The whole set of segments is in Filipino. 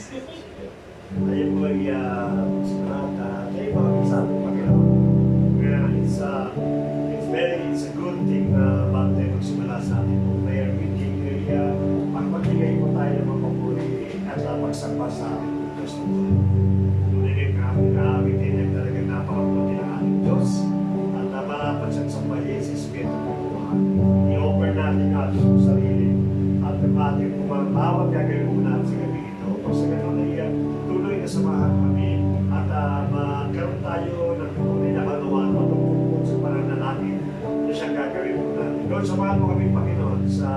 Ayun po ay tayo mag-isabi Panginoon. Kaya it's a good thing na bago tayo magsimula sa ating po prayer meeting. Kaya magbigay po tayo ng mapapuri at pagsamba sa ating po Diyos. Tunay kayo kaawitin ay talagang napakabuti ng ating Diyos at marapat siyang sambahin sa Espiritu ng Buhay. I-offer natin ating sarili at ang ating bawat gagawin mo natin sa gabi ito. Pag sa gano'n ay tuloy na samahan kami at magkaroon tayo ng tunay na kanuhan matungkol sa pananalangin na siyang gagawin mo natin. Lord, samahan mo kami, Panginoon, sa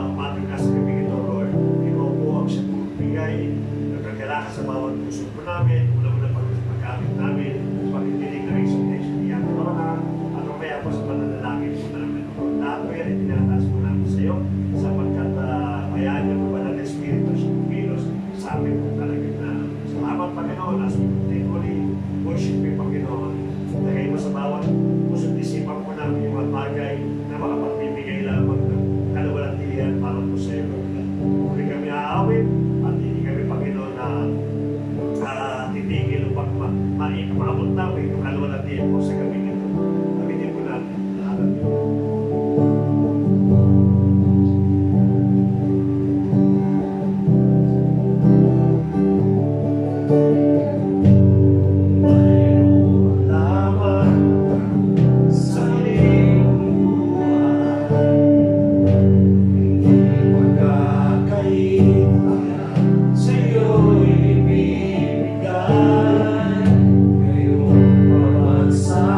ating nasa gabi ito, Lord. Ikaw po ang siyang bigay ng kagalakan sa bawat puso po namin, mula-mula pag-gamit namin, pag-ibilig ng exhortation niya. At mamaya po sa pananalangin po namin. Lahat po yan, itinataas po namin sa iyo sapagkat bayaan niyo po ba ng Espiritu sa kumilos sa amin po talaga na salamat, Panginoon, as we continually worship you, Panginoon. Lagay mo sa bawat puso't isipan po namin yung mga bagay na makapagbibigay lamang ng kaluwalhatian para po sa iyo. Hindi kami aawit at hindi kami, Panginoon, na titigil upang maabot namin yung kaluwalhatian po sa gabi nito. Gamitin po natin lahat ng ito. Sa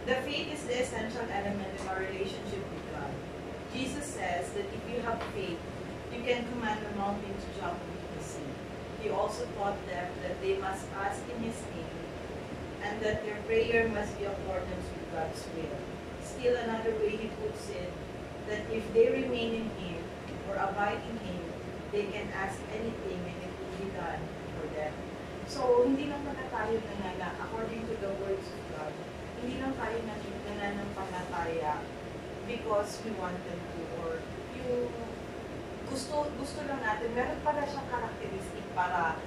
The faith is the essential element in our relationship with God. Jesus says that if you have faith, you can command the mountain to jump into the sea. He also taught them that they must ask in His name and that their prayer must be accordance with God's will. Still another way He puts it, that if they remain in Him or abide in Him, they can ask anything and it will be done for them. So, hindi lang pala tayo nanana, according to the words of God, hindi lang tayo nananampalataya because we wanted to, or yung gusto lang natin, meron pala siyang characteristic para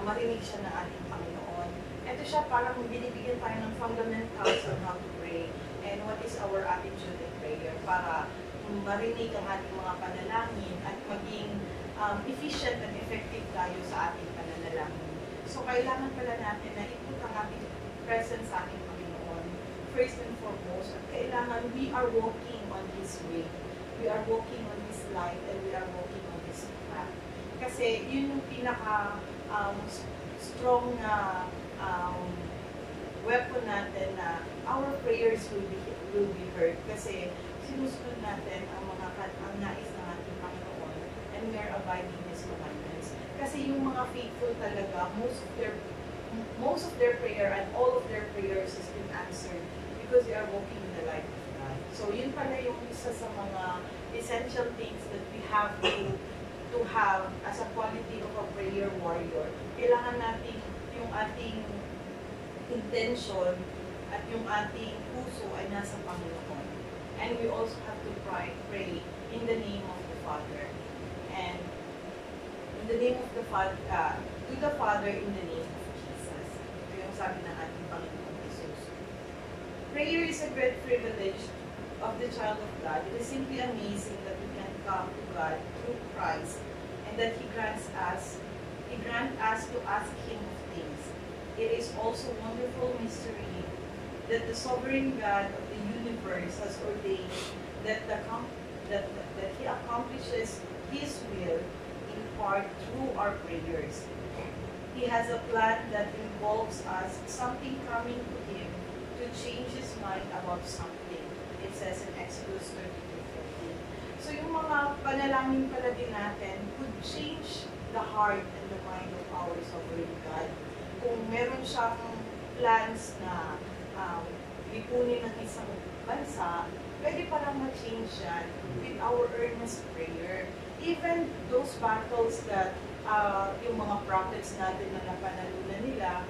marinig siya ng ating Panginoon. Ito siya, parang binibigyan tayo ng fundamentals on how to pray and what is our attitude in prayer para marinig ang ating mga panalangin at maging efficient and effective tayo sa ating pananalangin. So, kailangan pala natin na iput ang ating presence sa ating Panginoon, first and foremost, at kailangan we are walking on His way. We are walking on His light and we are walking on His path. Kasi yun yung pinaka strong na weapon natin na our prayers will be heard. Kasi sinusunod natin ang nais ng ating Panginoon and we are abiding His commandments. Kasi yung mga faithful talaga, most of their prayer and all of their prayers has been answered because they are walking in the light of God. So yun pala yung isa sa mga essential things that we have to have as a quality of a prayer warrior. Kailangan natin yung ating intention at yung ating puso ay nasa Panginoon. And And we also have to pray in the name of the Father. And in the name of the Father, to the Father in the name of Jesus. Ito yung sabi ng ating Panginoon Jesus. Prayer is a great privilege of the child of God. It is simply amazing that we can come to God through Christ and that He grants us to ask Him of things. It is also a wonderful mystery that the sovereign God of the universe has ordained that He accomplishes His will in part through our prayers. He has a plan that involves us something coming to Him to change His mind about something. It says in Exodus 32:14. So yung mga panalangin pala din natin could change the heart and the mind of our sovereign God. Kung meron siyang plans na lipunin ng isang bansa, pwede palang ma-change yan with our earnest prayer. Even those battles that yung mga prophets natin na napanalunan nila,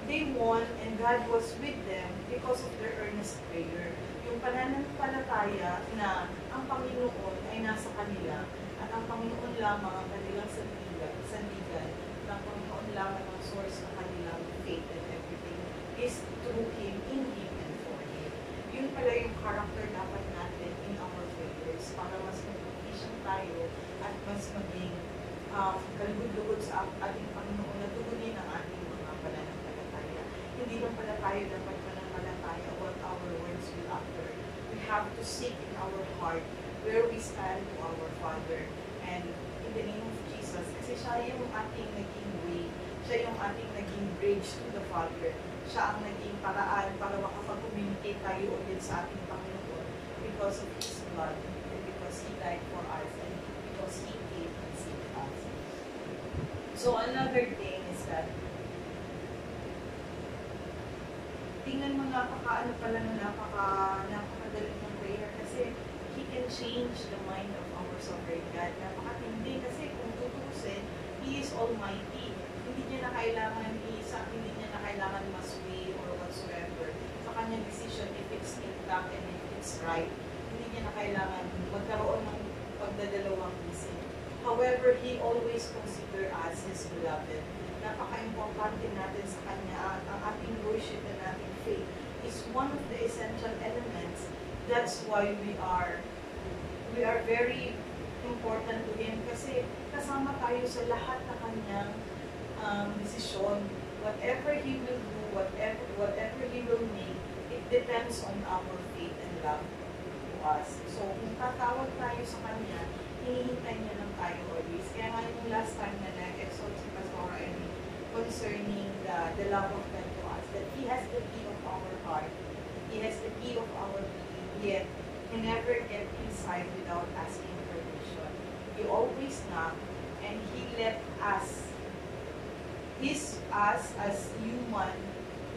they won and God was with them because of their earnest prayer. Yung pananampalataya na ang Panginoon ay nasa kanila at ang Panginoon lamang ang kanilang sandigan, ang Panginoon lamang ang source ng kanilang faith and everything is through Him, in Him, and for Him. Yun pala yung character dapat natin in our prayers para mas mag-efficient tayo at mas maging kalugod-lugod sa ating Panginoon na tugunin ang ating mga pananampalataya. Hindi lang pala tayo dapat pananampalataya what our words will utter. We have to seek in our heart where we stand to our Father. And in the name of Jesus, kasi siya yung ating naging way, siya yung ating naging bridge to the Father. Siya ang naging paraan para makapag-communicate tayo ulit sa ating Panginoon because of His blood and because He died for us and because He came and saved us. So another thing is that tingnan mo napaka-ano pala na napakadali ng prayer kasi He can change the mind of our sovereign God. Napakatindi kasi kung tutusin, He is almighty. Hindi niya na kailangan hindi niya na kailangan masway or whatsoever sa kanyang decision if it's intact and if it's right. Hindi niya na kailangan magkaroon ng pagdadalawang isip. However, He always consider us His beloved. Napaka-importante natin sa Kanya. Ang ating worship and ating faith is one of the essential elements. That's why we are very important to Him kasi kasama tayo sa lahat na Kanyang desisyon. Whatever He will do, whatever He will make, it depends on our faith and love to us. So, kung tatawag tayo sa Kanya, hinihintay niya lang tayo always. Kaya nga yung last time na nag-exalt si Pastor Amy concerning the love of God to us, that He has the key of our heart, He has the key of our being, yet He never get inside without asking permission. He always knock, and He let us as human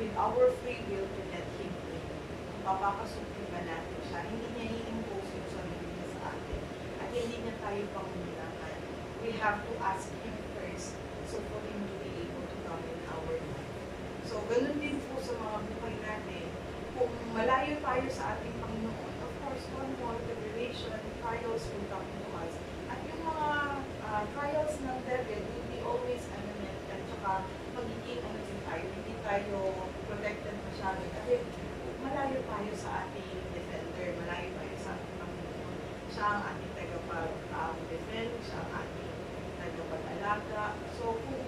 with our free will to let Him in. Papapasukin ba natin siya? Hindi niya i-impose yung sarili niya sa atin. At hindi niya tayo pangunahan. We have to ask Him first so for Him to be able to come in our life. So, ganun din po sa mga buhay natin. Kung malayo tayo sa ating Panginoon, of course, one more tribulation, trials will come to us. At yung mga trials ng devil will be always imminent at saka magiging din tayo. Hindi tayo protected masyado. Kasi malayo tayo sa ating defender, malayo tayo sa ating Panginoon. Siya ang ating tagapag-defend, siya ang ating tagapag-alaga. So, kung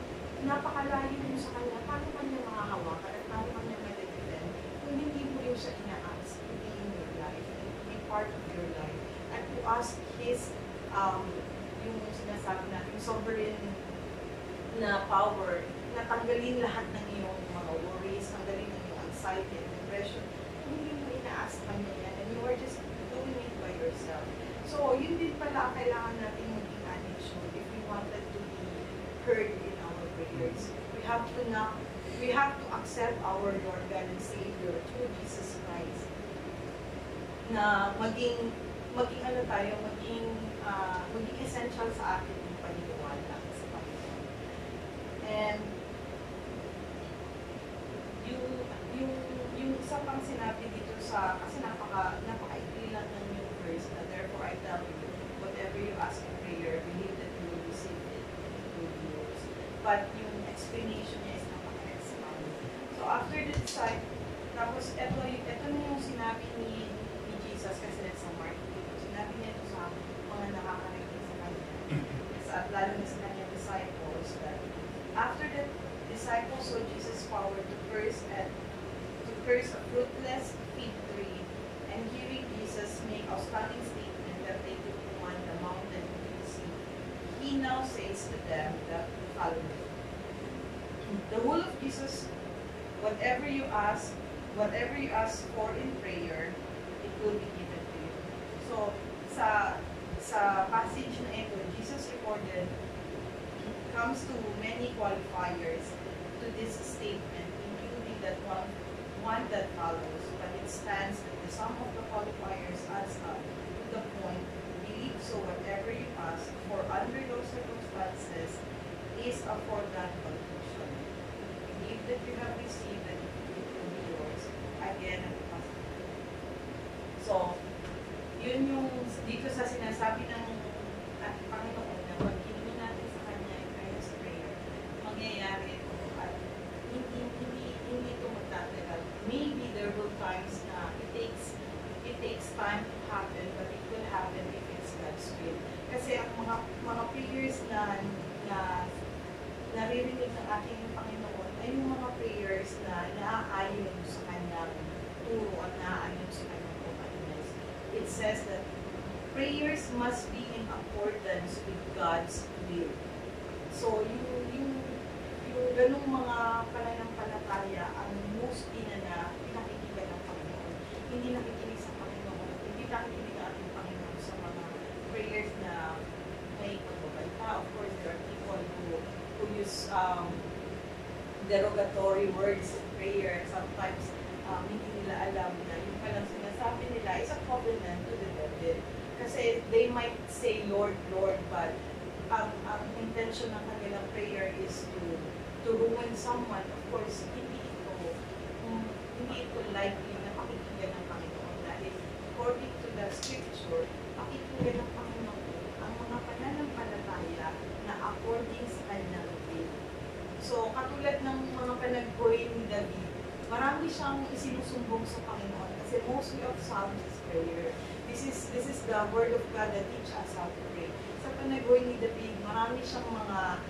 napakalayo mo sa Kanya, paano Kanya makahawakan at paano Kanya ma-defend kung hindi mo rin siya ina-ask, hindi in your life, be part of your life. At to ask His, yung sinasabi natin, sovereign na power, na tanggalin lahat ng iyong mga worries, tanggalin ng iyong anxiety and depression, kung hindi mo ina-ask Kanya yan, and you are just doing it by yourself. So, yun din pala kailangan natin maging attitude if we wanted to be heard in our prayers. We have to accept our Lord God and Savior through Jesus Christ. Na maging essential sa atin yung paniniwala sa Panginoon. And yung isa pang sinabi dito kasi napaka-ikli lang ng yung tell you, whatever you ask in prayer, believe that you will receive it. It will be yours. But yung explanation niya is napaka-expound. So after the disciple, tapos ito na yung sinabi ni Jesus kasi sa Mark. Sinabi niya ito sa mga nakakarinig sa kanya. Lalo na sa kanyang disciples that after the disciples saw Jesus' power to curse a fruitless fig tree, and hearing Jesus make outstanding statement that they could command the mountain to the sea, he now says to them that follow me. The whole of Jesus, whatever you ask for in prayer, it will be given to you. So sa passage na ito, Jesus recorded comes to many qualifiers to this statement, including that one that follows, but it stands that the sum of the qualifiers adds up to the point, believe so whatever you ask, for under those circumstances is a foregone conclusion. Believe that you have received and it will be yours. Again, so, yun yung dito sa sinasabi ng Panginoon na pag hiningi natin sa Kanya in earnest prayer, mangyayari ito at hindi ito magtatagal. Maybe there will times na it takes time to happen, but it will happen if it's God's will. Kasi ang mga prayers na naririnig ng ating Panginoon ay yung mga prayers na naaayon sa Kanyang turo at naaayon sa Kanyang commandments. It says that prayers must be in accordance with God's will. So, yung ganung mga pananampalataya ang most pinakikita ng Panginoon. Hindi nakikinig sa Panginoon, hindi nakikinig ang ating Panginoon sa mga prayers na may pagbabalita. Of course, there are people who use derogatory words in prayer. Sometimes, hindi nila alam na yung palang sinasabi nila is a covenant to the devil. Kasi they might say, Lord, Lord, but ang intention ng kanilang prayer is to ruin someone. Of course, hindi ito likely na pakikinggan ng Panginoon. Dahil according to the scripture, pakikinggan ng Panginoon ang mga pananampalataya na according sa kanyang will. So, katulad ng mga panagbuhay ni David, marami siyang isinusumbong sa Panginoon kasi mostly of Psalms is prayer. This is the word of God that teach us how to pray. Sa panagbuhay ni David, marami siyang mga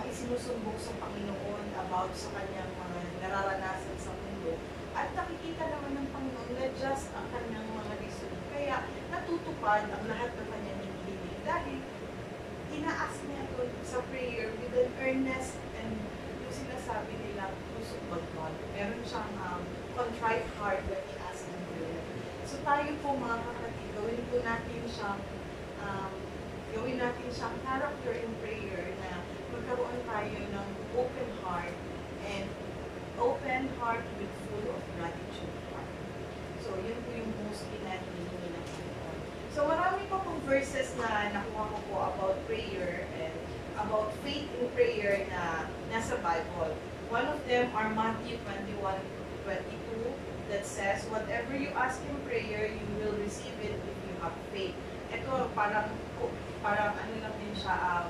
isinusumbong sa Panginoon about sa kanyang mga nararanasan sa mundo. At nakikita naman ng Panginoon na just ang kanyang mga reason. Kaya natutupad ang lahat ng kanyang hinihiling dahil inaas niya ito sa prayer with an earnest and yung sinasabi nila puso God. Meron siyang contrite heart when he asks in prayer. So tayo po mga kapatid, gawin natin siyang character in prayer na magkaroon tayo ng open heart and open heart with full of gratitude heart. So yun po yung most pinahihingin ng Panginoon. So marami pa pong verses na nakuha ko po about prayer and about faith in prayer na nasa Bible. One of them are Matthew 21:22 that says, whatever you ask in prayer, you will receive it if you have faith. Ito parang ano lang din siya,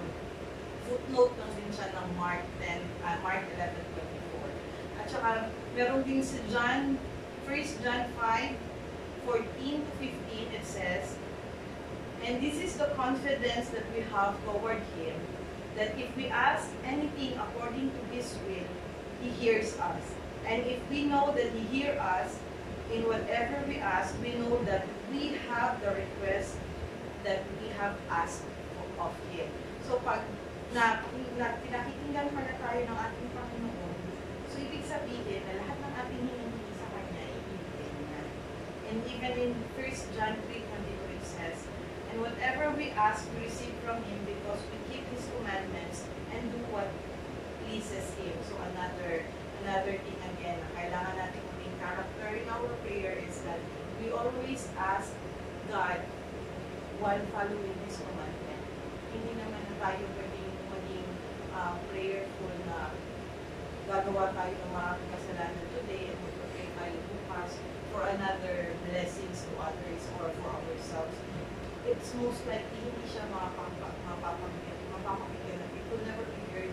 footnote lang din siya ng Mark 11:24. At saka meron din si John, 1 John 5:14-15, it says, and this is the confidence that we have toward Him, that if we ask anything according to His will, He hears us. And if we know that He hears us, in whatever we ask, we know that we have the request that we have asked of Him. So pag pinakikinggan pala tayo ng ating Panginoon, so ibig sabihin na lahat ng ating hinihingi sa Kanya, ibigay niya. And even in 1 John 3:22 it says, and whatever we ask, we receive from Him because we keep His commandments and do what pleases Him. So another thing again na kailangan natin maging character in our prayer is that we always ask God while following His commandment. Hindi naman na tayo maging prayerful na gagawa tayo ng mga kasalanan today and mag-pray tayo bukas for another blessings to others or for ourselves. it's most likely hindi siya mapapakinggan. It will never be heard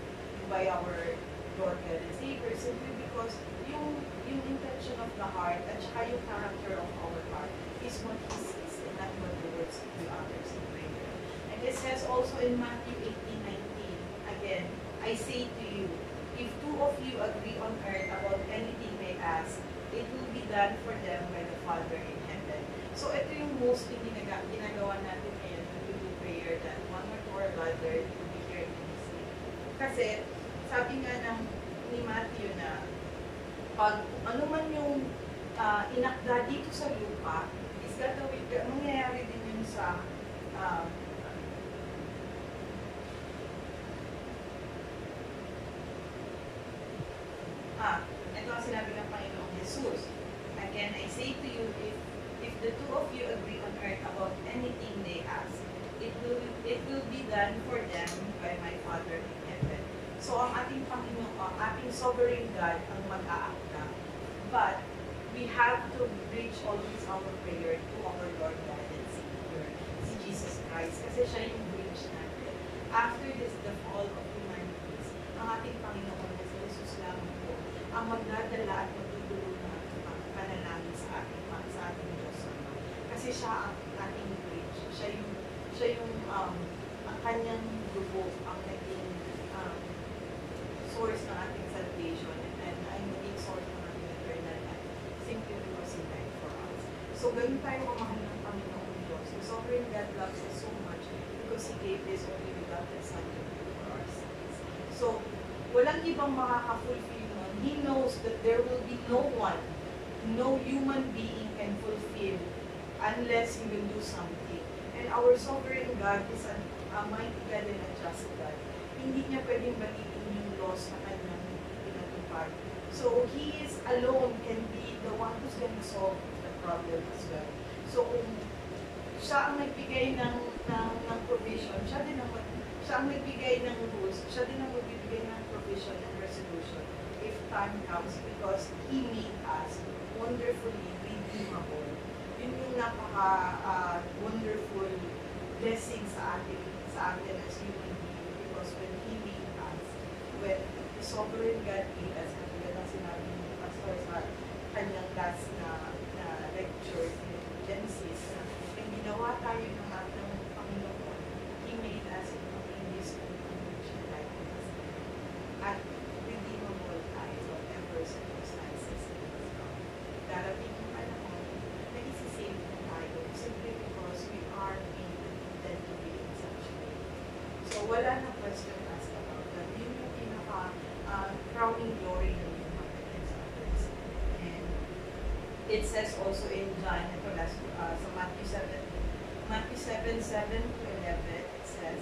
by our Lord God and Savior, simply because yung intention of the heart at saka yung character of our heart is what He sees and not what the words we others in prayer. And it says also in Matthew 18:19, again, I say to you, if two of you agree on earth about anything they ask, it will be done for them by the Father in heaven. So ito yung mostly ginagawa natin ngayon when we do prayer, that one or two are gathered, it will be here in His name. Kasi sabi nga ni Matthew na pag ano man yung inakda dito sa lupa, is gagawin, mangyayari din yun sa ito ang sinabi ng Panginoong Jesus. Again, I say to you, if the two of you agree on earth about anything they ask, it will be done for them by my Father in heaven. So ang ating Panginoon, ang ating sovereign God ang mag-aakta. But we have to reach always our prayer to our Lord God and Savior, si Jesus Christ. Kasi siya yung bridge natin. After this, the fall of humanities, ang ating Panginoon na si Jesus lamang po ang magdadala at magdudulog ng ating panalangin sa ating Diyos Ama. Kasi siya ang ating bridge. Siya yung ang kanyang dugo ang naging source ng ating salvation and ay naging source ng ating eternal life simply because He died for us. So, ganun tayo kamahal ng Panginoong Diyos. The sovereign God loves us so much because He gave His only begotten Son to die for our sins. So, walang ibang makaka-fulfill nun. He knows that there will be no one, no human being can fulfill unless He will do something. And our sovereign God is a mighty God and a just God. Hindi niya pwedeng batiin yung laws na kanyang pinatupad. So, He is alone can be the one who's going to solve the problem as well. So, kung siya ang nagbigay ng provision, siya ang nagbigay ng rules, siya din ang magbibigay ng provision and resolution if time comes, because He made us wonderfully redeemable. Yun yung napaka-wonderful blessing sa atin as human beings, because when He made us, when the sovereign God made us, at ang sinabi ni Pastor sa kanyang last na lecture in Genesis, na ginawa tayo ng ating Panginoon, He made us in His own image and likeness. At redeemable tayo, whatever circumstances is come. Darating yung panahon na isi-save na tayo simply because we are being intended to be in such a way. So wala na question asked about that. Yun yung crowning glory ng human against others. And it says also in John, sa Matthew 7:7 to 11, it says,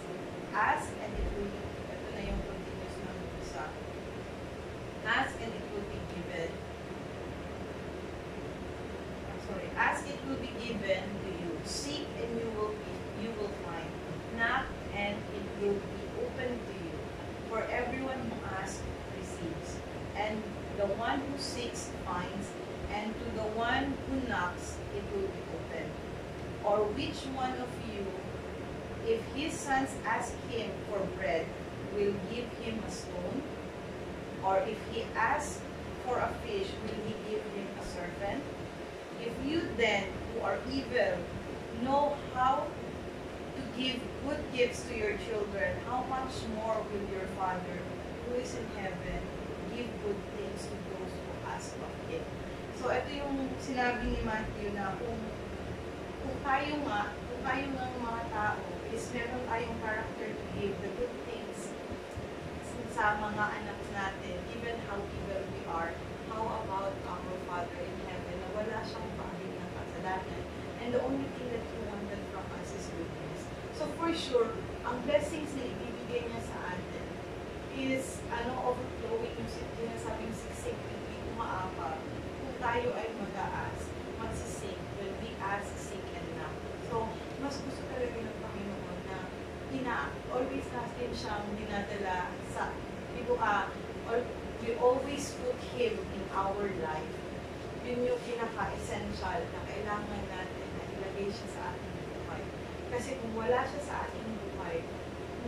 ask and it will be, ito na yung continuous na isa. Ask and it will be given. Ask it will be given to you. Seek and you will find. Knock and it will be open to you. For everyone who asks receives, and the one who seeks finds, and to the one who knocks it will be open. Or which one of you, if his sons ask him for bread, will give him a stone? Or if he asks for a fish, will he give him a serpent? If you then, who are evil, know how to give good gifts to your children, how much more will your Father, who is in heaven, give good things to those who ask of Him? So, ito yung sinabi ni Matthew na kung tayo ng mga tao is meron tayong character to give the good things sa mga anak natin, even how evil we are, how about our Father in heaven na wala siyang paging ng kasalanan, and the only thing that He wanted from us is goodness. So for sure, ang blessings na ibibigay niya sa atin is overflowing, yung sinasabing siksik, hindi umaapa. Kung tayo ay mag-a-ask, magsisik, when we ask, seek, and knock. So, mas gusto talaga ng Panginoon na always natin siyang dinadala sa, we always put Him in our life. Yun yung pinaka-essential na kailangan natin na ilagay siya sa ating buhay. Kasi kung wala siya sa ating buhay,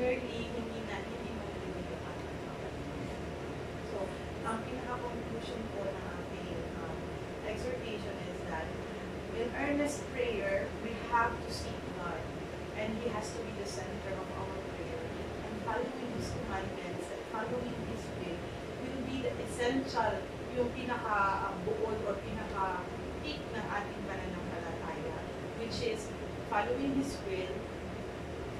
merely hindi mo nilibig ang ating kapatid. So, ang pinaka-conclusion po ng ating exhortation is that in earnest prayer, we have to seek God, and He has to be the center of our prayer. And following His commandments and following His will will be the essential, yung pinaka-buod or pinaka-peak ng ating pananampalataya, which is following His will,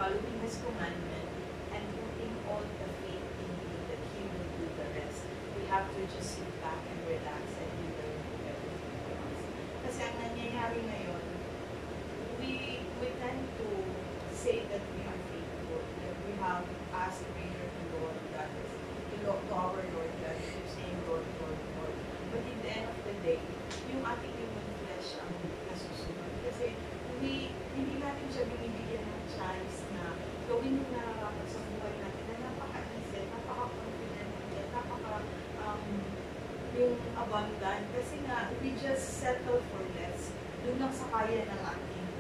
following His commandment, and putting all the faith in Him that He will do the rest. We have to just sit back and relax and He will do everything for us. Kasi ang nangyayari ngayon, we tend to say that we are faithful, that we have asked prayer to Lord, that is, to our Lord, that is saying Lord, Lord, Lord. But in the end of the day, yung ating human flesh ang nasusunod. Kasi hindi natin siya binibigyan ng chance na gawin yung nararapat sa buhay natin na napaka-easy, napaka-confident, yung abundant. Kasi nga, we just settle for less. Doon lang sa kaya ng ating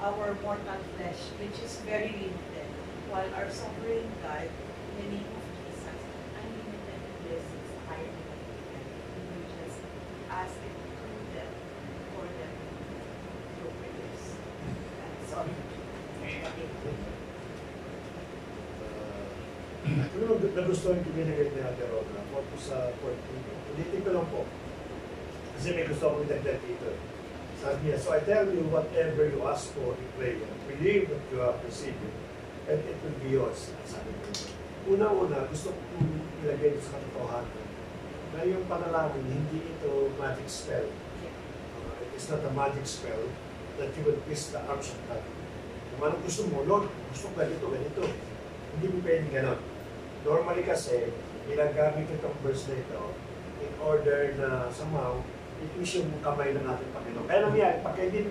our mortal flesh, which is very limited. While our sovereign God, in the name of Jesus, unlimited blessings higher than what we can. We will just ask it through them, for them, through prayers. That's all. Ano nagustuhan ko binigay ni Ate Rona, po sa 14. Ulitin ko lang po. Kasi may gusto akong idagdag dito. Sabi niya, so I tell you, whatever you ask for in prayer, believe that you have received it, and it will be yours. Sabi ko. Una-una, gusto ko ilagay sa katotohanan na yung panalangin, hindi ito magic spell. It is not a magic spell that you will twist the arms of God. Kung anong gusto mo, Lord, gusto ko ganito, ganito. Hindi mo pwede ganon. Normally kasi, ginagamit itong verse na ito in order na somehow, i-twist yung kamay ng ating Panginoon. Kaya nangyari, pag hindi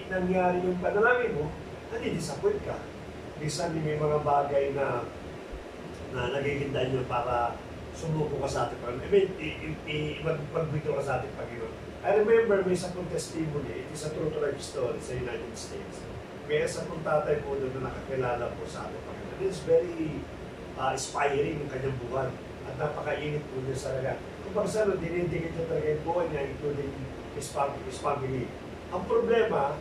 nangyari yung panalangin mo, nadi-disappoint ka. Minsan may mga bagay na nagigindaan nyo para sumuko ka sa ating Panginoon. Magbito ka sa ating Panginoon. I remember may isang testimony, it is a true to life story sa United States. May isang tatay po doon na nakakilala po sa ating Panginoon. It is very inspiring yung kanyang buwan at napakainit po niya sa laga. Kung pagsano, dinidikit niya talaga yung buhay niya, including his family. Ang problema,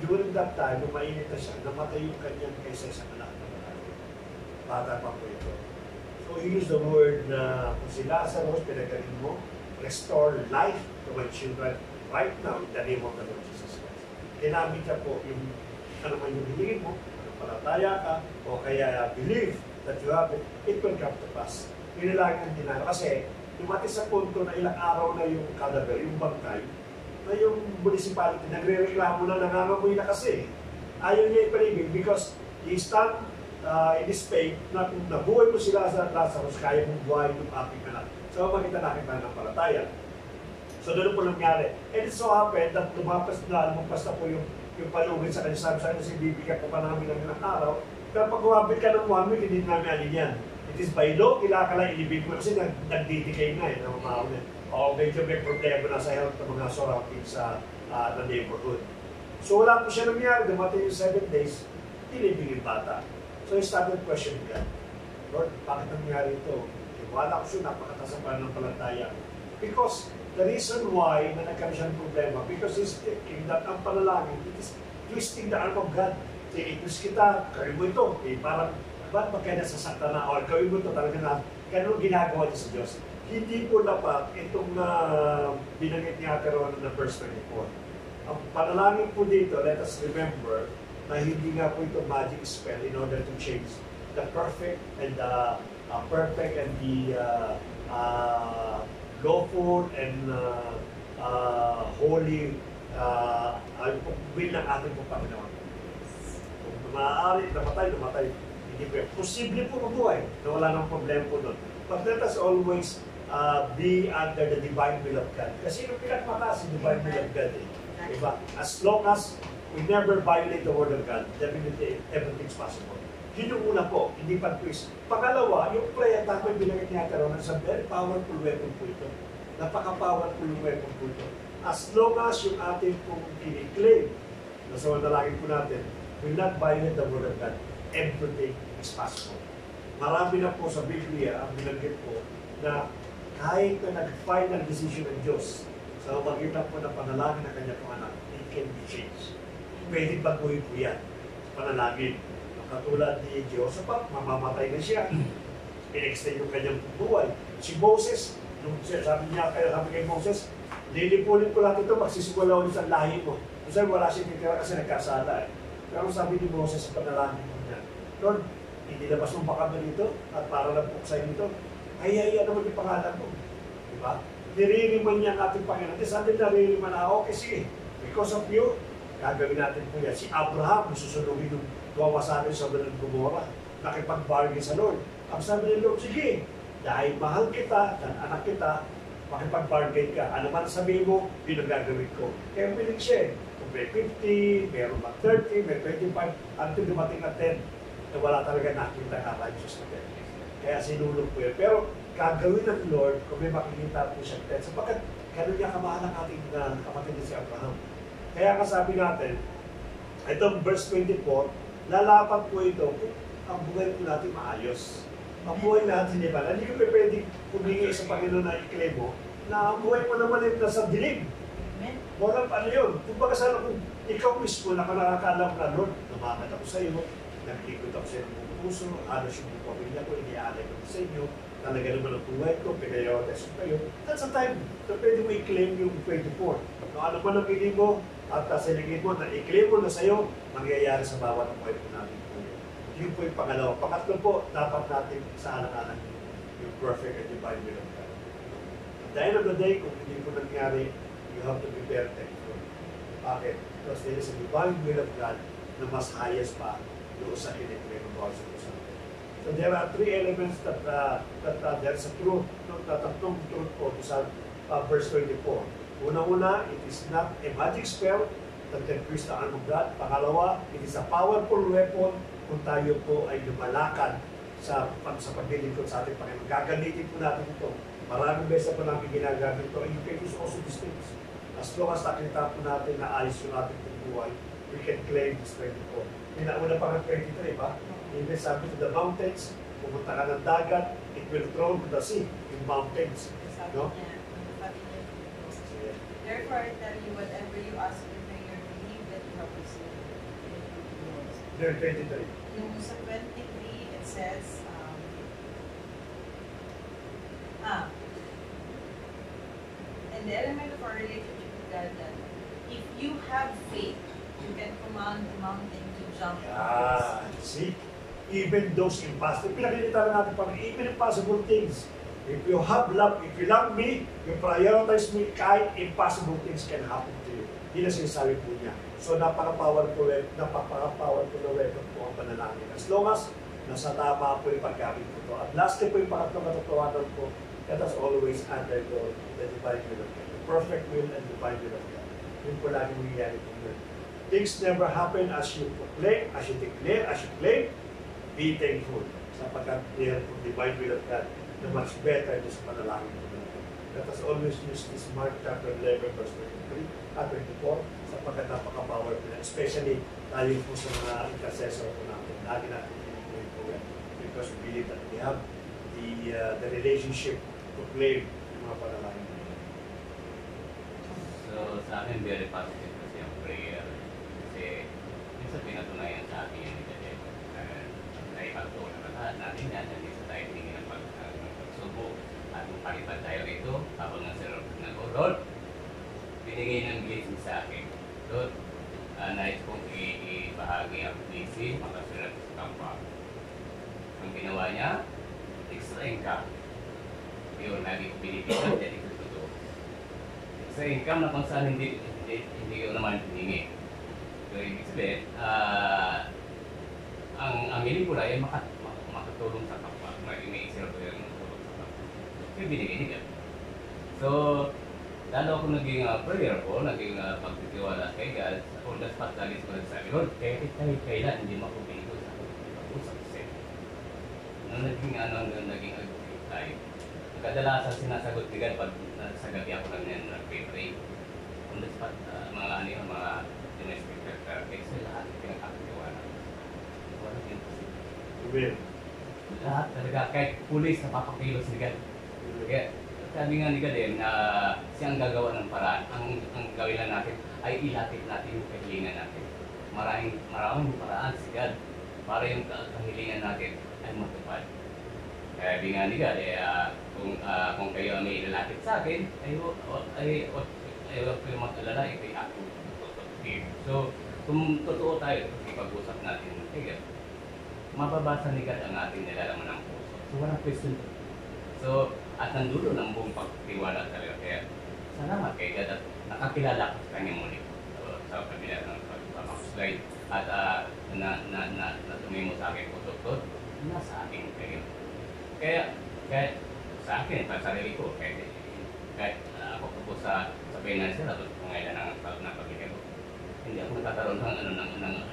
during that time, nung mainit na siya, namatay yung kanyang kaysa sa anak na malaki. Bata pa po ito. So he used the word na kung si Lazarus, pinagaling mo, restore life to my children right now in the name of the Lord Jesus Christ. Ginamit niya po yung ano man yung hilingin mo, palataya ka, o kaya believe that you have it, it will come to pass. Yun lang ang dinalo. Kasi, lumati sa punto na ilang araw na yung cadaver, yung bangkay, na yung municipality, nagre-reklamo na, nangangamoy na kasi. Ayaw niya ipaligid because he stand in his faith na kung nabuhay mo sila sa Lazarus, kaya mong buhay yung aking anak. So, makita natin na ng palataya. So, doon po nangyari. And it so happened that lumagpas na po yung palugin sa kanya. Sabi sa kanya, bibigyan ko pa namin ng ilang araw. Pero pag kumapit ka ng 1 week, hindi namin alin yan. It is by law, kailangan ka lang ilibig mo kasi nag-dedicate na eh, namamaon eh. O medyo may problema na sa health ng mga surrounding sa neighborhood. So wala po siya nangyari, dumating yung 7 days, ilibig yung bata. So he started questioning God. Lord, bakit nangyari ito? Wala ko siya, napakataas ang pananampalataya. Because the reason why na nagkaroon siya ng problema, because he's thinking that ang panalangin, it is twisting the arm of God. I-twist kita, gawin mo ito. Parang, ba't ba kaya nasasakta na? Or gawin mo ito talaga na, ganun ginagawa niya sa Diyos. Hindi po dapat itong binanggit ni Ate Rona na verse 24. Ang panalangin po dito, let us remember na hindi nga po ito magic spell in order to change the perfect and the lawful and holy will ng ating po Panginoon. Kung maaari, namatay. Hindi po yan. Posible po mabuhay na wala nang problema po doon. But let us always be under the divine will of God. Kasi yung pinagmataas yung divine will of God. Diba? As long as we never violate the word of God, definitely everything's possible. Yun yung una po, hindi pa twist. Pangalawa, yung prayer tapoy binagay niya karoon sa very powerful weapon po ito. Napaka-powerful weapon po ito. As long as yung ating pong kiniklaim na Sa manalangin po natin, will not violate the word of God. Everything is possible. Marami na po sa Biblia ang binanggit po na kahit na nag-final decision ng Diyos sa magitan po ng panalangin ng kanyang anak, it can be changed. Pwede baguhin po yan. Panalangin. Katulad ni Jehoshaphat, mamamatay na siya. In-extend yung kanyang buhay. Si Moses, nung sabi kay Moses, lilipunin ko lahat ito, magsisimula ulit sa lahi mo. Kasi wala siyang titira kasi nagkasala eh. Pero sabi ni Moses sa panalangin mo niya, Lord, inilabas mo ba kami dito at para lang puksay nito? Ay, naman yung pangalan mo. Diba? Niririman niya ang ating Panginoon. At sabi naririman na, okay, sige. Because of you, gagawin natin po yan. Si Abraham, susunugin yung wawasanin sa Sodom and Gomorrah. Nakipag-bargain sa Lord. Ang sabi ni Lord, sige, dahil mahal kita, dan anak kita, makipag-bargain ka. Ano man sabihin mo, yun ang gagawin ko. Kaya piling siya. Kung may 50, meron ba 30, may 25, until dumating na 10, na wala talaga nakita ka righteous na 10. Kaya sinulog po yun. Pero gagawin ng Lord kung may makikita po siya 10. Sapagkat gano'n niya kamahal ang ating kapatid si Abraham. Kaya kasabi natin, itong verse 24, lalapat po ito kung ang buhay po natin maayos. Ang buhay natin, di ba? Hindi ko pwede humingi sa Panginoon na i-claim mo na ang buhay mo naman ay nasa dilim. Walang ano yun. Kung baga sana kung ikaw mismo na nakakaalam na, Lord, namamat ako sa iyo, nag-ikot ako sa iyo ng puso, halos yung pamilya ko, iniaalay ko sa inyo, talaga naman ang buhay ko, pinayawates ko kayo. That's the time na pwede mo i-claim yung 24. No, ano man ang pili mo, at silingin mo na i-claim mo na sa iyo, mangyayari sa bawat ang buhay po natin. Yun po yung pangalawa. Pangatlo po, dapat natin sa alang-alang yung perfect and divine will of God. At the end of the day, kung hindi po nangyari, you have to be very thankful. Bakit? Because there is a divine will of God na mas highest pa doon sa in-claim ng God sa Diyos. So there are three elements that there's a truth, tatlong truth po sa verse 24. Una-una, it is not a magic spell that can increase the arm of God. Pangalawa, it is a powerful weapon kung tayo po ay lumalakad sa paglilingkod sa ating Panginoon. Gagamitin po natin ito. Maraming beses po namin ginagamit ito. And you can use also these things. As long as nakita po natin na ayos yung ating buhay, we can claim this 24. Una pa ng 23, ba? Even sabi to the mountains, pumunta ka ng dagat, it will throw to the sea, yung mountains. No? Therefore, I tell you, whatever you ask in prayer, believe that you have received. There 23. Yung sa 23, it says, and the element of our relationship with God, that if you have faith, you can command the mountain to jump. See? Even those impossible, pinakikita na natin parang even impossible things. If you have love, if you love me, you prioritize me, kahit impossible things can happen to you. Yun ang sinasabi po niya. So napaka-powerful na weapon po ang panalangin. As long as nasa tama po yung paggamit po ito. At lastly po yung pangatlong katotohanan po, let us always undergo the divine will of God. The perfect will and divine will of God. Yun po lagi mangyayari po yun. Things never happen as you proclaim, as you declare, as you claim. Be thankful sapagkat there po divine will of God na much better just panalangin po natin. Let us always use this Mark chapter 11 verse 23 at 24 sapagkat napaka-powerful, especially tayo po sa mga intercessor po natin. Lagi natin pinipin po yan because we believe that we have the relationship to claim yung mga panalangin. So sa akin, very positive kasi ang prayer. Kasi minsan pinatunayan sa akin yan kasi naipagto na lahat natin yan. Hindi sa tayo tingin ng pagsubo. At kung palipad tayo rito, habang nasa Lord, binigay ng blessing sa akin. Lord, nais kong ibahagi ang blessing, makasulat sa kapwa. Ang ginawa niya, extra income. Yun, lagi ko binibigyan, jadi ko totoo. Extra income na kung saan hindi ko naman hiningi. So, ibig sabihin, ang hiling ko lang ay makatulong sa kapwa. May isira ko yung tulong sa kapwa. So, binigay niya. So, lalo ako naging prayerful, naging pagtitiwala kay God. On the spot, galis ko nagsabi, Lord, kahit kailan hindi mo ako binigo sa pag-usap sa nung naging naging agreement tayo. Kadalasan sinasagot ni God pag sa gabi ako lang yan nag-pray. On the spot, mga domestic Amen. Lahat talaga, kahit pulis napapakilos ni God. Kaya sabi nga ni God na siyang gagawa ng paraan. Ang gawin lang natin ay ilapit natin yung kahilingan natin. Maraming paraan si God para yung kahilingan natin ay matupad. Kaya sabi nga ni God, kung kayo may ilalapit sa akin, ay huwag kayo mag-alala, ito'y aking tutupin. So, kung totoo tayo, ipag-usap natin kay God, mababasa ni God ang ating nilalaman ng puso. So, walang question. So, at nandulo ng buong pagtiwala talaga. Kaya, salamat kay God at nakakilala ko sa kanya muli. So, sa kabila ng pagpapakuslay at na tumimo sa akin puso, nasa akin kayo. Kaya sa akin, sa sarili ko, kahit ako po sa financial at pangailan ng pagkakita ko, hindi ako nagkakaroon ng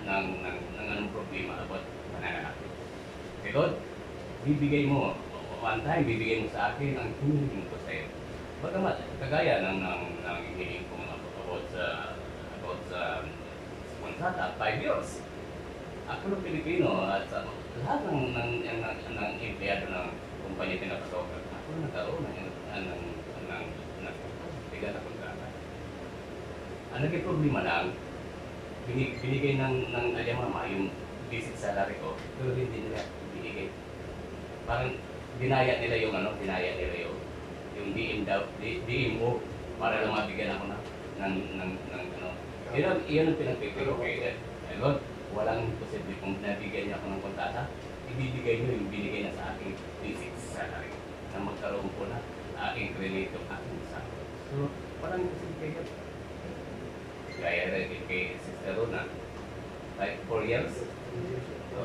anong problema about pananakit. Because, bibigay mo, one time, bibigay mo sa akin ang hinihiling ko sa iyo. Bagamat, kagaya ng hinihiling ko about sa Konsata, 5 years. Ako ng Pilipino at lahat ng empleyado ng kumpanya pinapatokan, ako nagkaroon ng bigat na kontrata. Ang naging problema lang, binigay ng Alyamama yung basic salary ko, pero hindi nila binigay. Parang dinaya nila yung DMO para lang mabigyan ako ng yun ang pinagpipiro kay Lord. Walang posible kung nabigyan niya ako ng kontrata, ibibigay niyo yung binigay na sa aking basic salary na magkaroon ko na increment yung aking salary. So, parang posible kayo. Gaya rin kay Sister Rona, like 4 years. So,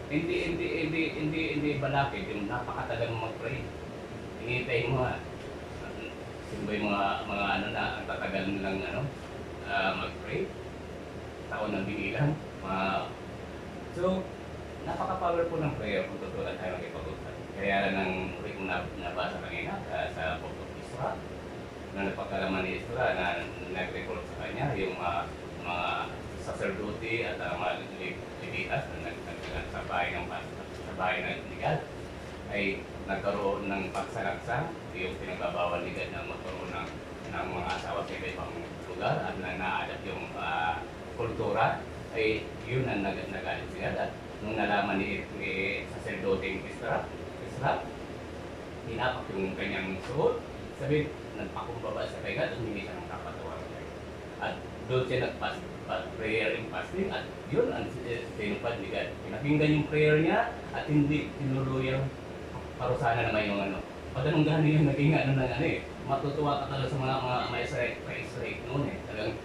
hindi balakid yung napakatagal mo mag-pray. Hinihintay mo simba yung mga ang tatagal nilang mag-pray. Taon ng binilang. So, napaka-powerful ng prayer kung tutulan tayo mag-ipag-usap. Kaya lang uri kong nabasa kanina sa Book of Isra, na napagkalaman ni Isra na nag-report sa kanya yung mga sacerdote at mga Levitas na sa bahay ng Ligal ay nagkaroon ng pagsalaksa, yung pinagbabawal ni God na magkaroon ng mga asawa sa ibang lugar at na-adapt yung kultura, ay yun ang nagalit siya. At nung nalaman ni sacerdote Isra, hinapak yung kanyang suot, sabi, nagpakumbaba sa kay God at hindi siya ng kapatawaran. At doon siya prayer and fasting at yun ang tinupad ni God. Pinakinggan yung prayer niya at hindi tinuluyang parusahan naman yung Pag anong gano'n yung naging matutuwa ka talaga sa mga Israel noon Talagang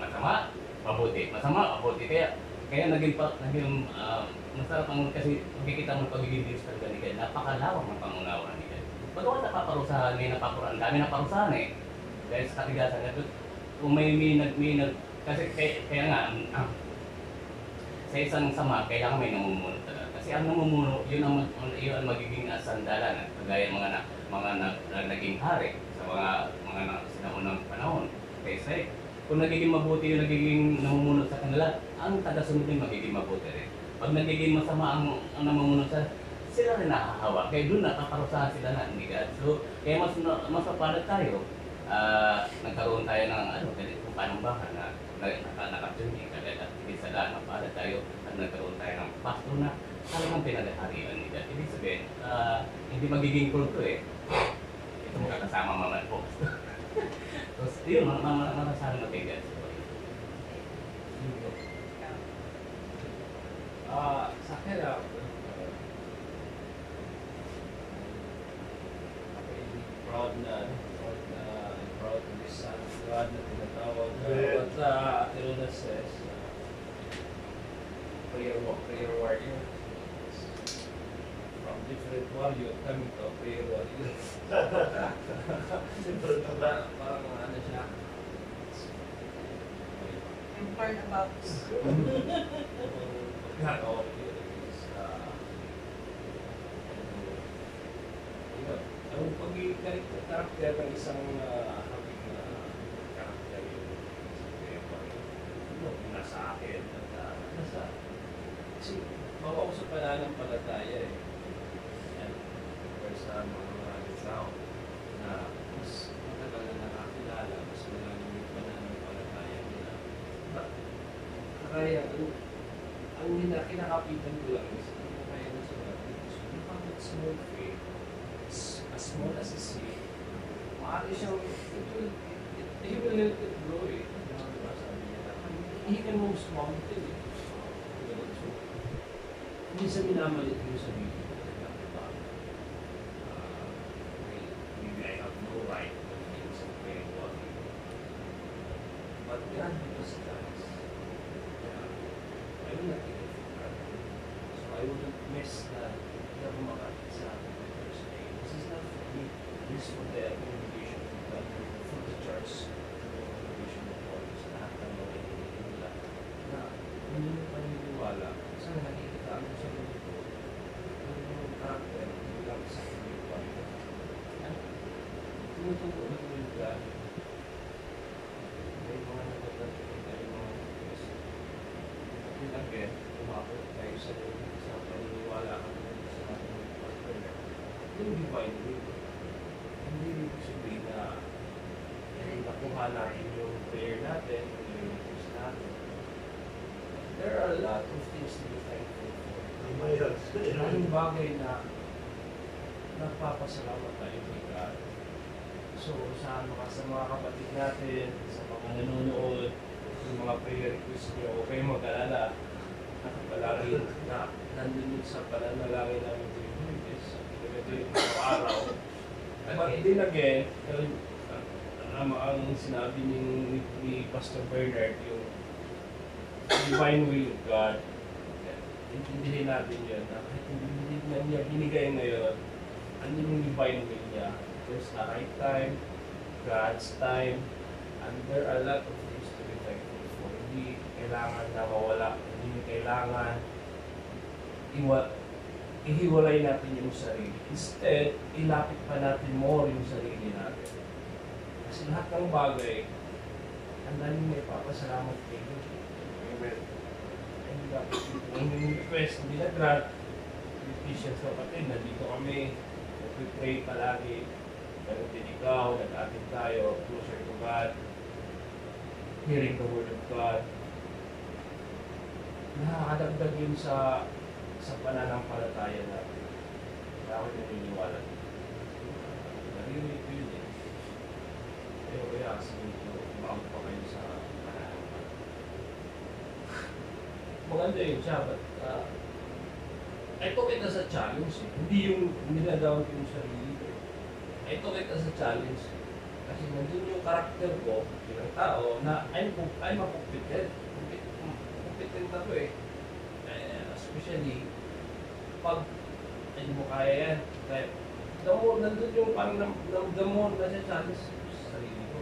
masama, mabuti. Kaya naging masarap ang kasi makikita mo pagiging Diyos talaga ni God. Napakalawak ng pangunawa ni God. Bagawa napaparusahan, may napaparusahan. Ang dami naparusahan Dahil sa katigasan. Kung may kasi kaya nga, sa isang sama, kailangan may namumuno talaga. Kasi ang namumuno, yun ang magiging sandalan. Kagaya mga naging hari sa mga sinaunang panahon. Kasi kung nagiging mabuti yung nagiging namumuno sa kanila, ang tagasunod din magiging mabuti rin. Pag nagiging masama ang namumuno sila rin nakahawa. Kaya doon nakaparusahan sila na hindi God. So, kaya mas mapapalat tayo. Nagkaroon tayo ng kung panambahan na nakatuni. Kaya hindi sa lahat mapapalat tayo at nagkaroon tayo ng pastor na talagang pinagaharian ni God. Ibig sabihin, hindi magiging kulto Ito mo kakasama maman po. Tapos, yun, makasama na kay God. Sa akin proud to be son of God na tinatawag. What Ate Rona says, prayer warrior. From different warrior coming to a prayer warrior. Parang siya. I'm part about ang pagiging karakter ng isang habig na karakter yung nasa akin at kasi Bawa ko sa pananampalataya eh. Yan. Or sa mga tao na mas matagal na nakakilala, mas malalim yung pananampalataya nila. Kaya, ang kinakapitan ko lang is, kaya na sila, you have that small faith, as small as a seed, maaari siyang, he will let it grow eh. Diba, sabi niya, he can move mountain eh. So, hindi sa minamalit yung sarili ko. Diba? Maybe I have no right to feel some pain about it. But God gives us chance. I will not take it for granted. So I wouldn't miss that na bumakapit sa akin in the first day. This is not for me. This is for the congregation of God, for the church, for the congregation of God, sa lahat ng mga hinihingi nila. Na hindi mo paniniwala, saan nakikita mo sa mga ito, yung karakter, hindi lang sa pagkakita. Tumutuko na ito yung God. May mga nagtatapos tayo mga request. Again, umabot tayo sa paniniwala ka sa ating pastor na yung divine will. Hindi ibig sabihin na nakuha natin yung prayer natin, yung request natin. There are a lot of things to be thankful for. Maraming bagay na nagpapasalamat tayo kay God. So, sa mga kapatid natin, sa mga nanonood, yung mga prayer request nyo, huwag kayong mag-alala. Nakapalagi na nandun sa pananalangin namin tuwing Huwebes, tuwing araw. But then again, ang sinabi ni Pastor Bernard, yung divine will of God, intindihin natin yun, na kahit hindi niya binigay ngayon, ano yung divine will niya? There's a right time, God's time, and there are a lot of things to be thankful for. Hindi kailangan na mawala, hindi kailangan ihiwalay natin yung sarili. Instead, ilapit pa natin more yung sarili natin. Kasi lahat ng bagay, ang daming may papasalamat kayo. Amen. And dapat yung request, hindi na grant, Christians kapatid, nandito kami, nag-pray palagi, ganun din ikaw, nag-atin tayo, closer to God, hearing the Word of God. Nakakadagdag yun sa pananampalataya natin. Kaya ako naniniwala. Narinig ko yun eh. Pero kaya kasi bago pa kayo sa pananampalataya. Maganda yun siya, but I took it as a challenge eh. Hindi yung niladown yung sarili ko. I took it as a challenge. Kasi nandun yung karakter ko, yung tao, na I'm mapupitin. Mapupitin na ko eh. Especially, pag hindi mo kaya yan. Nandun yung parang the more na siya challenge sa sarili ko.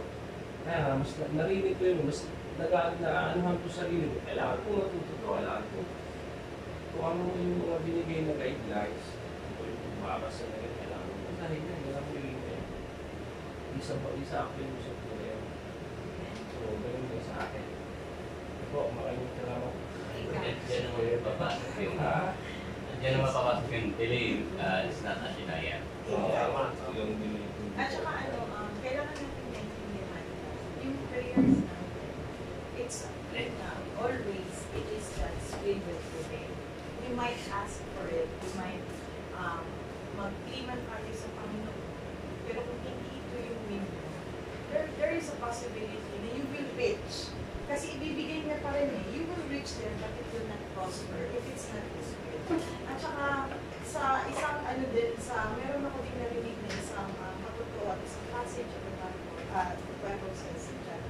Kaya mas narinig ko yun, mas nag-aanuhan ko sa sarili ko. Kailangan ko matututo, kailangan ko. Kung ano yung mga binigay na guidelines, kung yung mabasa na yun, kailangan ko. Dahil yan, kailangan ko yun eh. Isa ako yung sa prayer. So, ganun din sa akin. Ito, maraming salamat. Diyan naman mapapasok yung diyan naman mapapasok yung delay is not a denial. Yung delay. At saka kailangan natin maintindihan yung prayers natin. It's always, it is God's will with today. We might ask for it, we might mag-iman tayo sa Panginoon. Pero kung hindi ito yung will mo, there is a possibility na you will reach. Kasi ibibigay niya pa rin eh. You will reach there, but it will not prosper if it's not His will. At saka, sa isang meron ako din narinig na isang katotohanan, isang passage of the Bible says that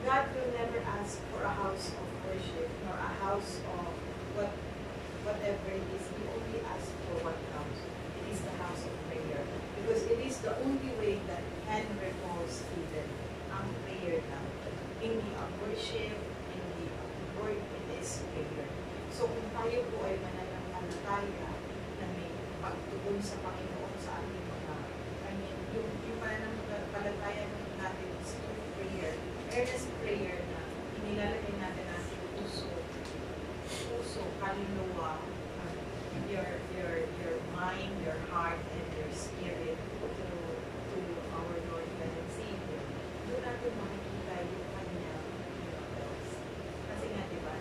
God will never ask for a house of worship, nor a house of whatever it is. He only asks for one house. It is the house of prayer. Because it is the only way that can repose even ang prayer lang. Hindi ang worship, hindi ang word, it is prayer. So kung tayo po ay mananampalataya na may pagtugon sa Panginoon sa ating mga, yung mananampalataya natin is through prayer, earnest prayer na inilalagay natin ang puso, kaluluwa, your mind, your heart, and your spirit to our Lord and Savior, doon natin makikita yung kanya miracles. Kasi nga, di ba,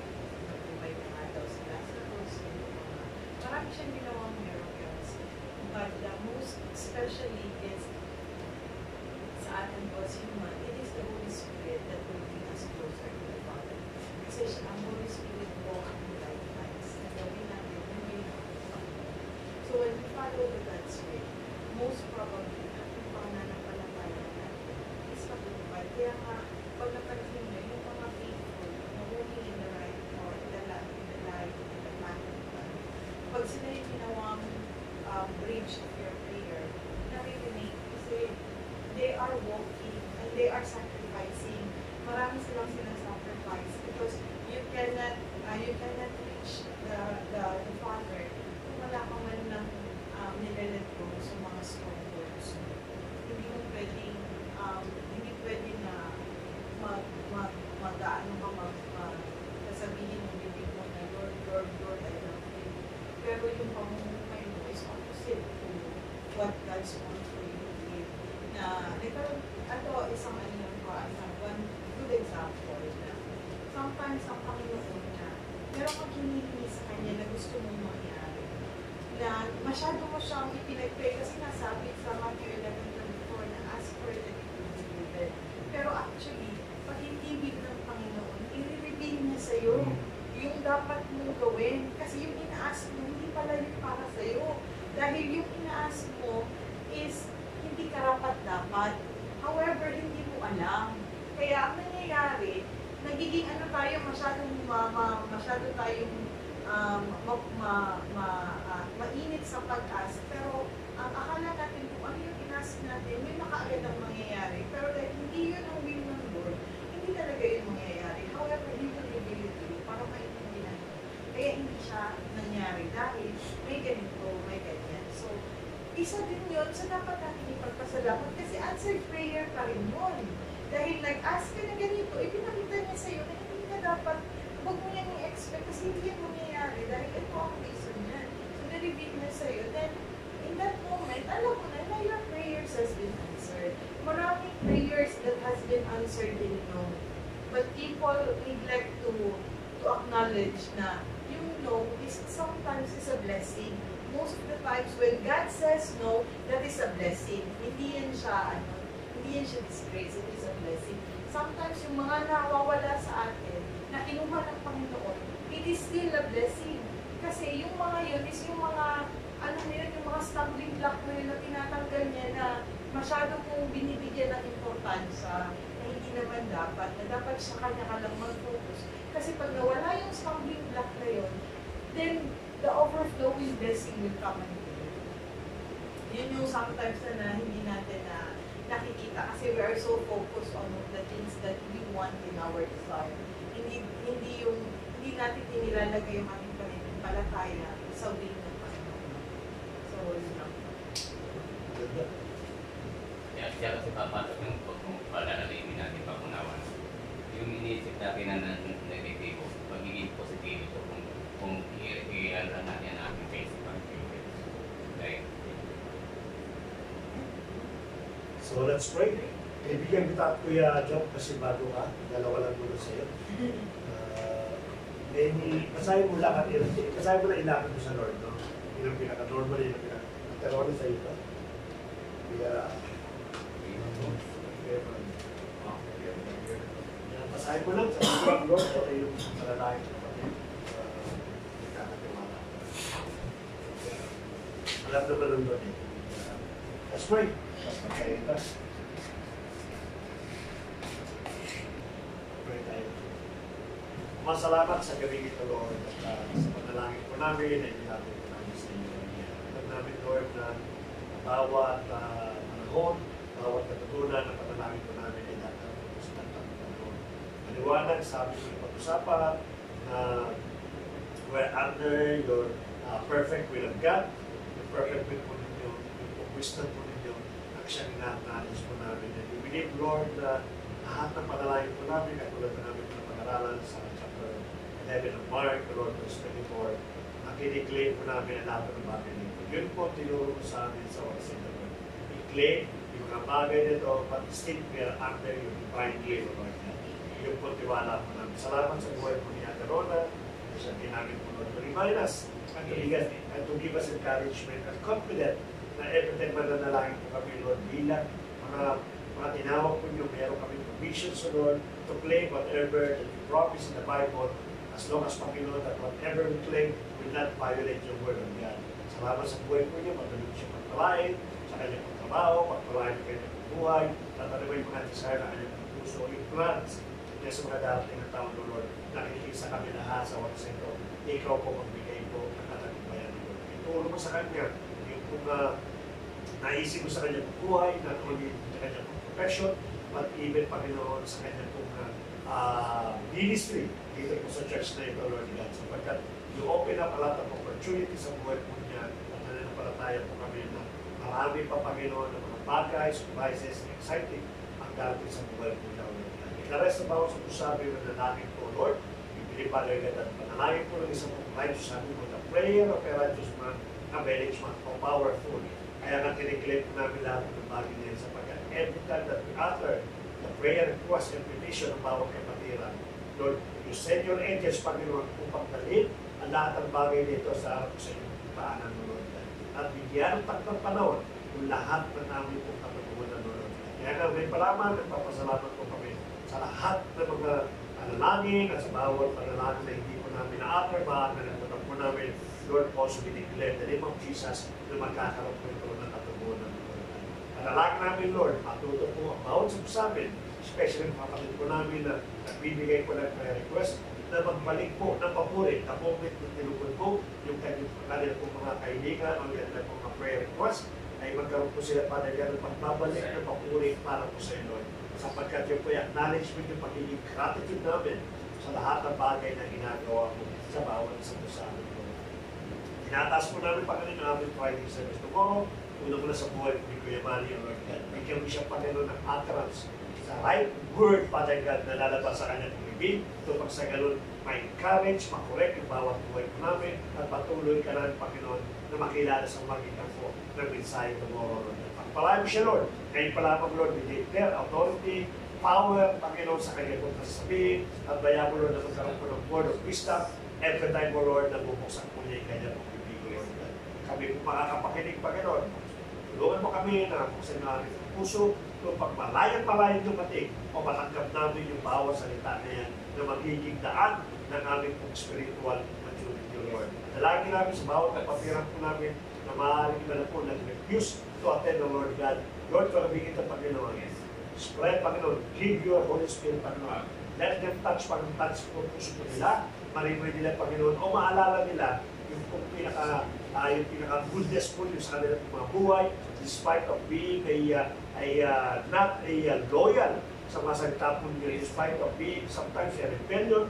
nagpumay na nga daw si Lazarus, marami siyang ginawang miracles. But the most especially is sa atin po as human, it is the Holy Spirit that will bring us closer to the Father. Kasi ang Holy Spirit po ang right lines na gawin natin yung way ng Father. So when we follow the God's way, most probably, ang pananampalataya natin is matutupad. Kaya nga, pag napansin nyo, yung mga faithful na moving in the right or in the light, in the path of God, pag sila yung ginawang bridge of your prayer, naririnig kasi they are walking and they are sacrificing. Marami silang sinasacrifice because you cannot reach the Father kung wala ka man ng nilelet ko sa mga strongholds. Hindi mo pwedeng na sasabihin mo bibig mo na Lord, Lord, Lord, I love you. Pero yung pamumuhay mo is opposite to what God's want for you to live. Na isang one good example na sometimes ang Panginoon na meron kang hinihingi sa Kanya na gusto mong mangyari. Na masyado mo siyang ipinag-pray kasi nasabi sa Matthew 11:24 na ask for it and it will be given. Pero actually, pag hindi ng Panginoon, i-reveal niya sa'yo yung dapat mong gawin. Kasi yung ina-ask mo, hindi pala yun para sa'yo. Dahil yung ina-ask mo is hindi karapat-dapat. However, hindi mo alam. Kaya ang nangyayari, nagiging masyado tayong mainit sa pag-ask. Pero ang akala natin kung ano yung ina-ask natin, may makaagad ang mangyayari. Pero dahil hindi yun ang will ng Lord, hindi talaga yun mangyayari. However, He will reveal it to you para maintindihan mo. Kaya hindi siya nangyari dahil may ganito, may ganyan. So, isa din yun sa dapat natin ipagpasalamat kasi answered prayer pa rin yun. Dahil nag-ask ka na ganito, ipinakita niya sa'yo na hindi ka dapat, huwag mo yan i-expect kasi hindi yan mangyayari dahil ito ang reason niya. So, na-reveal niya sa'yo. Then, in that moment, alam mo na your prayers has been answered. Maraming prayers that has been answered in no. But people neglect to acknowledge na yung no is sometimes is a blessing. Most of the times when God says no, that is a blessing. Hindi yan siya disgrace, it is a blessing. Sometimes yung mga nawawala sa atin, na kinuha ng Panginoon, it is still a blessing. Kasi yung mga yun is yung mga, yung mga stumbling block na yun na tinatanggal niya na masyado mong binibigyan ng importansya na hindi naman dapat, na dapat sa kanya ka lang mag-focus. Kasi pag nawala yung stumbling block na yun, then the overflowing blessing will come into you. Yun yung sometimes na hindi natin nakikita kasi we are so focused on the things that we want in our desire. Hindi natin inilalagay yung ating pananampalataya sa will ng Panginoon. So, yun lang. Kaya kasi papasok yung pag-alalamin natin pag-unawan. Yung iniisip natin na negatibo, magiging positibo kung i-alam natin ang ating basic activities. Okay? So let's pray. Ibigyan kita at Kuya Job kasi bago ka. Dalawa lang muna sa'yo. Basahin mo lang at basahin mo na ilapit mo sa Lord. No? Yun ang pinaka-normal, yun ang pinaka-terrorist sa iyo. Kaya, basahin mo lang sa mga Lord o yung malalaki ng kapatid. Kakatiwala. Alam na ba ng Lord eh? Let's pray. Okay, pray tayo. Masalamat sa gabi ito, Lord, at sa panalangin po namin, ay ilapit po namin sa inyo. Alam namin, Lord, na bawat panahon, bawat katutunan na panalangin po namin ay natatapos sa Panginoon. Maliwanag sa aming pag-usapan na we're under your perfect will of God, the perfect will po ninyo, yung wisdom po ninyo, ang siyang inaanalis po namin. And we believe, Lord, na lahat ng panalangin po namin, katulad po namin ng pag-aralan sa chapter 11 of Mark, Lord, verse 24, na kiniklaim po namin ang lahat ng bagay nito. Yun po tinuro ko sa amin sa Wala Santa Lord. I-claim yung mga bagay nito, but still we are under your divine will, Lord. Yun po tiwala po namin. Salamat sa buhay po ni Ate Rona. Siya ginamit po Lord to remind us and to give us encouragement and confident na every time mananalangin po kami, Lord, bilang mga tinawag po nyo, meron kami provisions, Lord, to claim whatever that you promise in the Bible, as long as Panginoon, that whatever we claim will not violate your word of God. Salamat sa buhay po nyo, magaling siya pagpalain, sa kanyang pagtrabaho, pagpalain ng kanyang buhay, tatalaman yung mga desire na kanyang puso, yung plans, kaya sa mga darating na taon, Lord, nakikisa kami lahat sa Wala Santa, ikaw po magbigay po ng katagumpayan, Lord. Ituro mo sa kanya, yung kung naisip mo sa kanyang buhay, not only sa kanyang profession, but even, Panginoon, sa kanyang ministry dito po sa church na ito, Lord God. Sapagkat you open up a lot of opportunities sa buhay po niya at nananampalataya po kami na marami pa, Panginoon, ng mga bagay, surprises, exciting ang darating sa buhay po niya, Lord God. The rest of our sabi mo na namin po, Lord, ibili pa, Lord God, at panalangin po ng isang pong righteous, sabi mo, the prayer of a righteous man, availage man, powerful. Kaya nga kiniklaim po namin lahat ng bagay niya sapagkat every time that we utter the prayer request and petition ng bawat kapatiran, Lord, you send your angels, Panginoon, upang dalhin ang lahat ng bagay dito sa harap sa inyong paanan, Lord. At bigyan ng takdang panahon yung lahat ng namin pong katutunan, Lord. Kaya nga may palaman, nagpapasalamat po kami sa lahat ng mga panalangin at sa bawat panalangin na hindi po namin na-utter, baka na nagtatang po namin, Lord, also we declare the name of Jesus na magkakaroon po ito ng katutunan, Lord. Panalangin namin, Lord, matuto po ang bawat sa amin, especially mga kapatid po namin na nagbibigay po ng prayer request na magbalik po ng papuri, na moment na tinukod po yung kanila po mga kaibigan o kanila po mga prayer request ay magkaroon po sila para ng pagbabalik ng papuri para po sa Lord. Sapagkat yung po yung acknowledgement yung pagiging gratitude namin sa lahat ng bagay na ginagawa po sa bawat isang sa amin po. Tinataas po namin pa kanina namin Friday service tomorrow. Una muna sa buhay po ni Kuya Manny, Lord God. Bigyan mo siya, Panginoon, ng utterance sa right word, Father God, na lalabas sa kanyang bibig. Ito pag sa ganun, ma-encourage, makorek yung bawat buhay po namin at patuloy ka namin, Panginoon, na makilala sa magitan po ng mensahe tomorrow, Lord. Pagpalain mo siya, Lord. Ngayon pa lamang, Lord, we declare authority, power, Panginoon, sa kanyang kong sasabihin at bayan mo, Lord, na magkaroon po ng word of wisdom every time mo, Lord, na bubuksan po niya yung kanyang bibig, Lord. Kami po makakapakinig, Panginoon. Tulungan mo kami na buksan namin ang puso kung pagmalayang-malayang yung matig o matanggap namin yung bawat salita na yan na magiging daan ng aming spiritual maturity, Lord. Dalangin namin sa bawat kapatiran po namin na maaaring iba na po nag-refuse to attend the Lord God. Lord, kalabing kita, Panginoon. Spread, Panginoon. Give your Holy Spirit, Panginoon. Let them touch po puso po nila. Marinig nila, Panginoon, o maalala nila yung pinaka-goodness po yung sa kanilang mga buhay, despite of being not loyal sa mga salita po niyo, despite of being sometimes a rebellion,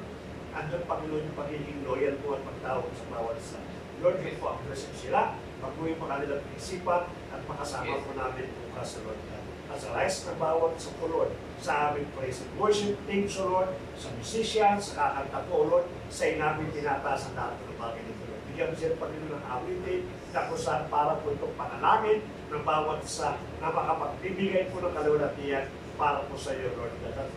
andun, Panginoon, yung pagiging loyal po at pagtawag sa bawat isa. Lord, kayo po ang present sila, pagbuhin mo kanilang isipan at makasama po namin bukas sa Lord God. At sa rest ng bawat sa po, Lord, sa aming praise and worship team, so Lord, sa musicians, sa kakanta po, Lord, sa namin tinataas ang lahat ng bagay nito, Lord. Bigyan mo siya, Panginoon, ng awitin na kung saan para po itong panalangin ng bawat isa na makapagbibigay po ng kalulatian para po sa iyo, Lord God.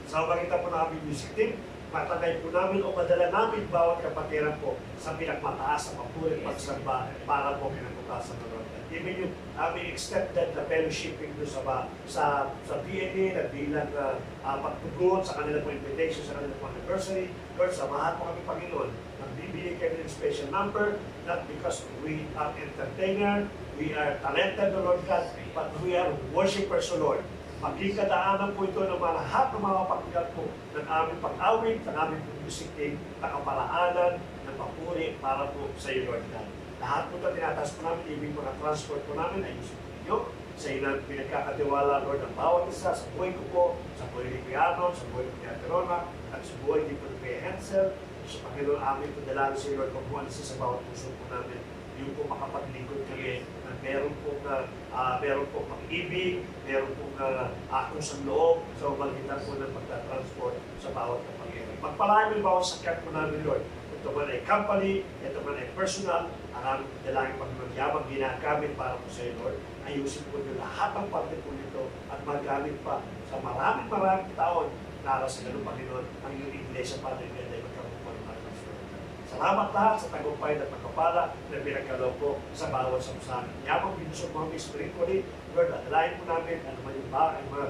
Sa magitan po ng aming music team, matagay po namin o madala namin bawat kapatiran po sa pinagmataas na papuri at pagsamba para po kinabukasan ng Lord God. Even yung aming extended na fellowshipping doon sa PNA na bilang pagtugon sa kanilang invitation sa kanilang anniversary. Lord, samahan po kami, Panginoon. Nagbibigay kami ng special number, not because we are entertainer, we are talented, Lord God, but we are worshipers, Lord. Maging kadaanan po ito ng mga lahat ng mga pakinggan po ng aming pag-awit, ng aming music team, na kapalaanan, ng papuri para po sa iyo, Lord God. Lahat po ito tinataas po namin, ibig mga transport po namin ay gusto po ninyo. Sa inang pinagkakatiwala, Lord, ang bawat isa, sa buhay ko po, sa buhay ni Piano, sa buhay ni Ate Rona, at sa buhay ni Kuya Hensel, sa Panginoon amin po dalangin sa iyo, Lord, pagbuhan sa bawat puso po namin, yung po makapaglingkod kami na meron pong pag-ibig, meron pong kusang loob sa magitan po ng pagka-transport sa bawat kapatiran. Magpalain mo yung bawat sakyan po namin, Lord. Ito man ay company, ito man ay personal, ang aming dalangin Panginoon, yamang ginagamit para po sa iyo, Lord. Ayusin po niyo lahat ng parte po nito at magamit pa sa maraming taon para sa ganun, Panginoon, ang iyong iglesia, Padre, ay magkaroon po ng mga salamat lahat sa tagumpay at pagkapala na pinagkaloob po sa bawat samsahan. Yamang binusog mga spiritually, Lord, at dalangin po namin, ano man yung mga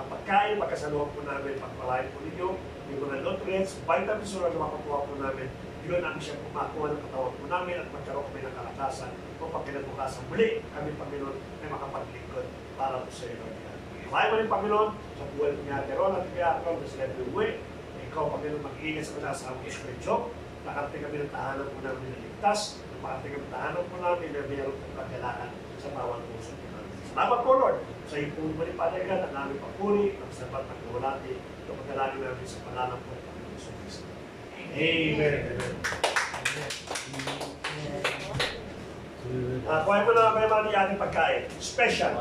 pagkain, pagkasaluhan po namin, pagpalain po ninyo, yung mga nutrients, vitamins na mapakuha po namin, yun ang siyang kumakuha ng katawan po namin at magkaroon kami ng kalakasan o pagkinabukasan. Muli kami, Panginoon, ay makapaglingkod para po sa iyo, Lord. Kaya mo rin, Panginoon, sa buhay niya, Teron at Piatron, na sila buhay. Ikaw, Panginoon, mag-iingat sa mga sa aming Espiritu. Nakarating kami ng tahanan po namin na ligtas. Nakarating kami ng tahanan po namin na mayroon pong kagalakan sa bawat puso. Salamat po, Lord. Sa iyo po muli, Padre God, ang aming papuri, ang sabat ng kawalati, ito pagdalangin namin sa pangalan po ng Panginoon sa Kristo. Amen. Kuhain mo na kayo mga ating pagkain. Special.